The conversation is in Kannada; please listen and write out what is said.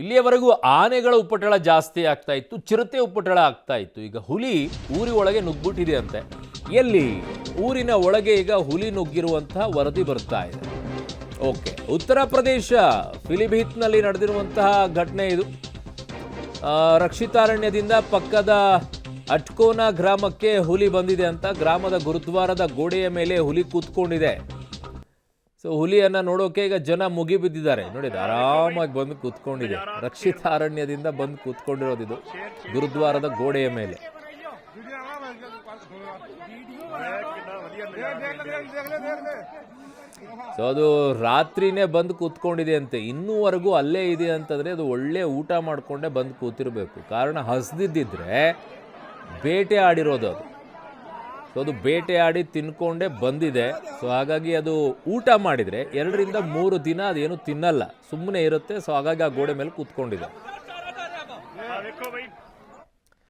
ಇಲ್ಲಿಯವರೆಗೂ ಆನೆಗಳ ಉಪಟಳ ಜಾಸ್ತಿ ಆಗ್ತಾ ಇತ್ತು, ಚಿರತೆ ಉಪಟಳ ಆಗ್ತಾ ಇತ್ತು. ಈಗ ಹುಲಿ ಊರಿ ಒಳಗೆ ನುಗ್ಬಿಟ್ಟಿದೆ ಅಂತೆ. ಎಲ್ಲಿ? ಊರಿನ ಒಳಗೆ ಈಗ ಹುಲಿ ನುಗ್ಗಿರುವಂತಹ ವರದಿ ಬರ್ತಾ ಇದೆ. ಓಕೆ, ಉತ್ತರ ಪ್ರದೇಶ ಪಿಲಿಭೀತ್ನಲ್ಲಿ ನಡೆದಿರುವಂತಹ ಘಟನೆ ಇದು. ರಕ್ಷಿತಾರಣ್ಯದಿಂದ ಪಕ್ಕದ ಅಟ್ಕೋನಾ ಗ್ರಾಮಕ್ಕೆ ಹುಲಿ ಬಂದಿದೆ ಅಂತ. ಗ್ರಾಮದ ಗುರುದ್ವಾರದ ಗೋಡೆಯ ಮೇಲೆ ಹುಲಿ ಕೂತ್ಕೊಂಡಿದೆ. ಸೊ ಹುಲಿಯನ್ನ ನೋಡೋಕೆ ಈಗ ಜನ ಮುಗಿಬಿದ್ದಿದ್ದಾರೆ. ನೋಡಿ, ಆರಾಮಾಗಿ ಬಂದು ಕೂತ್ಕೊಂಡಿದೆ. ರಕ್ಷಿತಾರಣ್ಯದಿಂದ ಬಂದು ಕೂತ್ಕೊಂಡಿರೋದಿದು ಗುರುದ್ವಾರದ ಗೋಡೆಯ ಮೇಲೆ. ಸೊ ಅದು ರಾತ್ರಿನೇ ಬಂದು ಕೂತ್ಕೊಂಡಿದೆ ಅಂತೆ. ಇನ್ನೂವರೆಗೂ ಅಲ್ಲೇ ಇದೆ ಅಂತಂದ್ರೆ ಅದು ಒಳ್ಳೆ ಊಟ ಮಾಡ್ಕೊಂಡೆ ಬಂದು ಕೂತಿರ್ಬೇಕು. ಕಾರಣ ಹಸ್ದಿದ್ದಿದ್ರೆ ಬೇಟೆ ಆಡಿರೋದು ಅದು. ಸೊ ಅದು ಬೇಟೆ ಆಡಿ ತಿನ್ಕೊಂಡೇ ಬಂದಿದೆ. ಸೊ ಹಾಗಾಗಿ ಅದು ಊಟ ಮಾಡಿದರೆ 2 ರಿಂದ 3 ದಿನ ಅದೇನು ತಿನ್ನಲ್ಲ, ಸುಮ್ಮನೆ ಇರುತ್ತೆ. ಸೊ ಹಾಗಾಗಿ ಆ ಗೋಡೆ ಮೇಲೆ ಕೂತ್ಕೊಂಡಿದೆ.